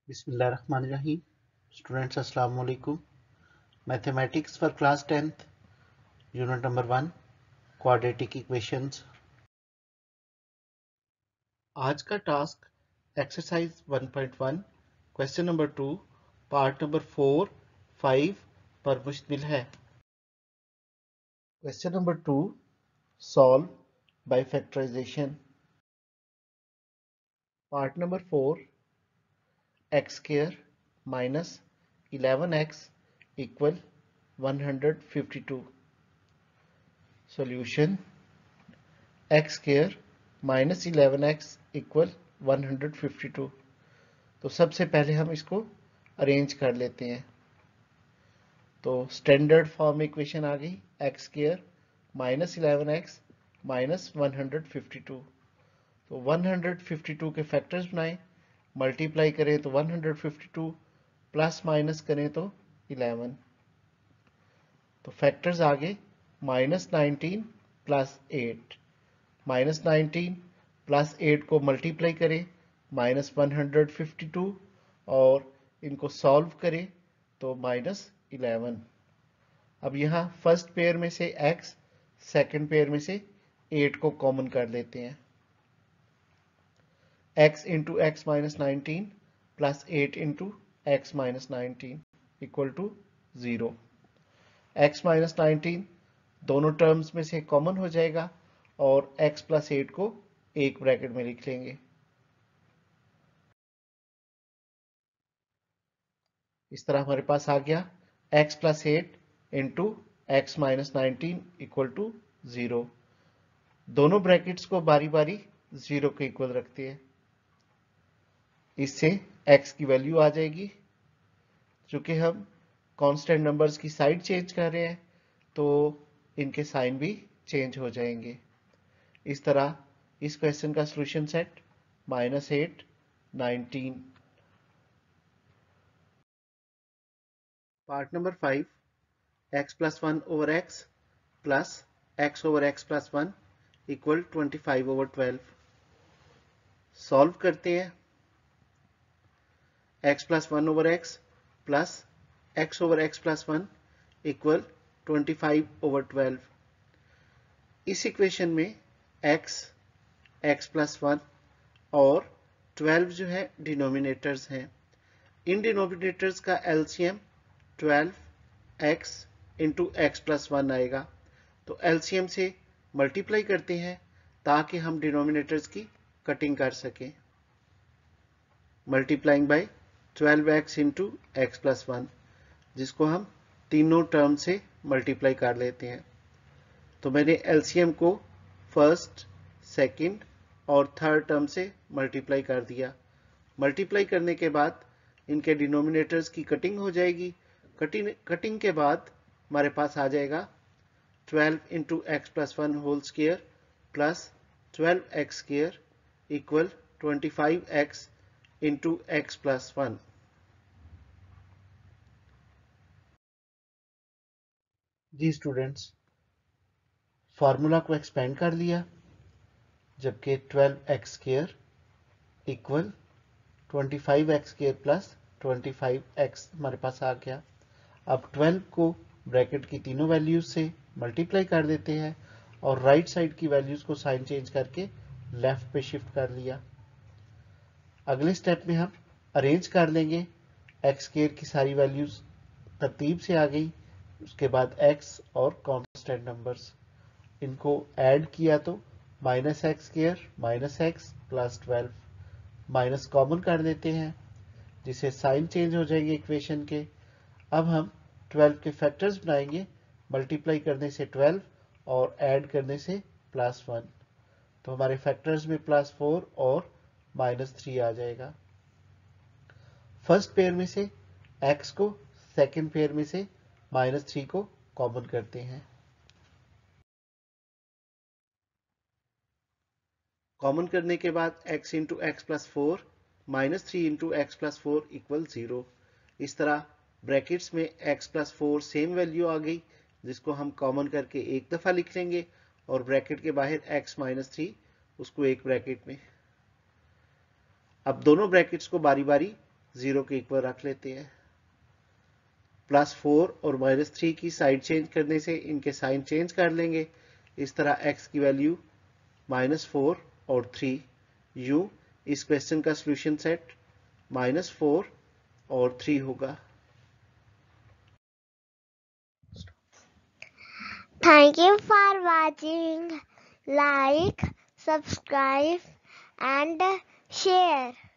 बिस्मिल्लाहिर्रहमानिर्रहीम। स्टूडेंट्स अस्सलाम वालेकुम। Mathematics for class 10th unit number 1 quadratic equations. आज का task exercise 1.1 question number 2 part number 4, 5 पर मुश्तमिल है। Question number 2, solve by factorisation. Part number 4, x square minus 11x equal 152। Solution x square minus 11x equal 152। तो सबसे पहले हम इसको अरेंज कर लेते हैं। तो स्टैंडर्ड फॉर्म इक्वेशन आ गई x square minus 11x minus 152। तो 152 के फैक्टर्स बनाएं, मल्टीप्लाई करें तो 152, प्लस माइनस करें तो 11। तो फैक्टर्स आ गए -19 प्लस 8। -19 प्लस 8 को मल्टीप्लाई करें -152 और इनको सॉल्व करें तो -11। अब यहाँ फर्स्ट पेयर में से x, सेकंड पेयर में से 8 को कॉमन कर लेते हैं। x into x minus 19 plus 8 into x minus 19 equal to 0। x minus 19 दोनों टर्म्स में से कॉमन हो जाएगा और x प्लस 8 को एक ब्रैकेट में लिख लेंगे। इस तरह हमारे पास आ गया x plus 8 into x minus 19 equal to 0। दोनों ब्रैकेट्स को बारी बारी 0 के इक्वल रखते हैं। इससे x की वैल्यू आ जाएगी। चूंकि हम कांस्टेंट नंबर्स की साइड चेंज कर रहे हैं तो इनके साइन भी चेंज हो जाएंगे। इस तरह इस क्वेश्चन का solution set -8, 19। Part number 5, x plus 1 over x plus x over x plus 1 equal 25 over 12। Solve करते हैं। x plus 1 over x plus x over x plus 1 equal 25 over 12। इस इक्वेशन में x प्लस 1 और 12 जो है denominators हैं। इन denominators का LCM 12x into x plus 1 आएगा। तो एलसीएम से मल्टीप्लाई करते हैं ताकि हम डिनोमिनेटर्स की कटिंग कर सकें। Multiplying by 12x into x plus 1, जिसको हम तीनों टर्म से मल्टीप्लाई कर लेते हैं। तो मैंने एलसीएम को फर्स्ट, सेकंड और थर्ड टर्म से मल्टीप्लाई कर दिया। मल्टीप्लाई करने के बाद इनके डिनोमिनेटर्स की कटिंग हो जाएगी। कटिंग के बाद हमारे पास आ जाएगा 12 into x plus 1 whole square plus 12x square equal 25x into x plus 1। जी स्टूडेंट्स, फॉर्मूला को एक्सपेंड कर लिया, जबकि 12x square equal 25x square plus 25x हमारे पास आ गया। अब 12 को ब्रैकेट की तीनों वैल्यूज से मल्टीप्लाई कर देते हैं और राइट साइड की वैल्यूज को साइन चेंज करके लेफ्ट पे शिफ्ट कर लिया। अगले स्टेप में हम अरेंज कर लेंगे। एक्स स्क्वायर की सारी वैल्यूज तरतीब से आ गई, उसके बाद x और कांस्टेंट नंबर्स, इनको ऐड किया तो -x square minus x plus 12। Minus common कर देते हैं जिससे साइन चेंज हो जाएंगे इक्वेशन के। अब हम 12 के फैक्टर्स बनाएंगे, मल्टीप्लाई करने से 12 और ऐड करने से +1। तो हमारे फैक्टर्स में +4 और -3 आ जाएगा। फर्स्ट पेयर में से x को, सेकंड पेयर में से -3 को कॉमन करते हैं। कॉमन करने के बाद x into x plus 4 -3 into x plus 4 equal 0। इस तरह ब्रैकेट्स में x प्लस 4 सेम वैल्यू आ गई, जिसको हम कॉमन करके एक दफा लिख लेंगे और ब्रैकेट के बाहर x -3 उसको एक ब्रैकेट में। अब दोनों ब्रैकेट्स को बारी बारी 0 के इक्वल रख लेते हैं। +4 और -3 की साइड चेंज करने से इनके साइन चेंज कर लेंगे। इस तरह x की वैल्यू -4 और 3, यूं इस क्वेश्चन का सॉल्यूशन सेट -4 और 3 होगा। Thank you for watching. Like, subscribe and share.